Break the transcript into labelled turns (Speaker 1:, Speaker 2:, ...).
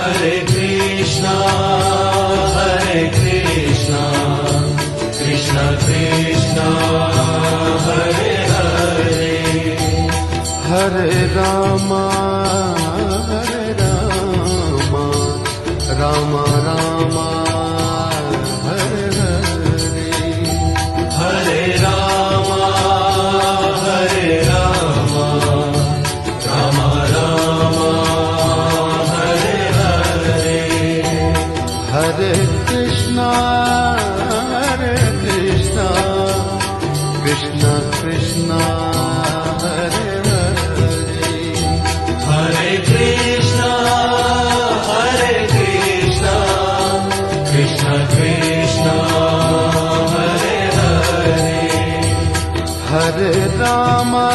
Speaker 1: Hare Krishna, Krishna Krishna, Hare Hare,
Speaker 2: Hare Rama, Rama Rama, Hare Hare,
Speaker 1: Hare Rama, Rama Rama, Hare Hare,
Speaker 2: Hare Krishna, Krishna Krishna, Hare Hare,
Speaker 1: Hare Krishna, Krishna Krishna, Hare Hare,
Speaker 2: Hare Rama,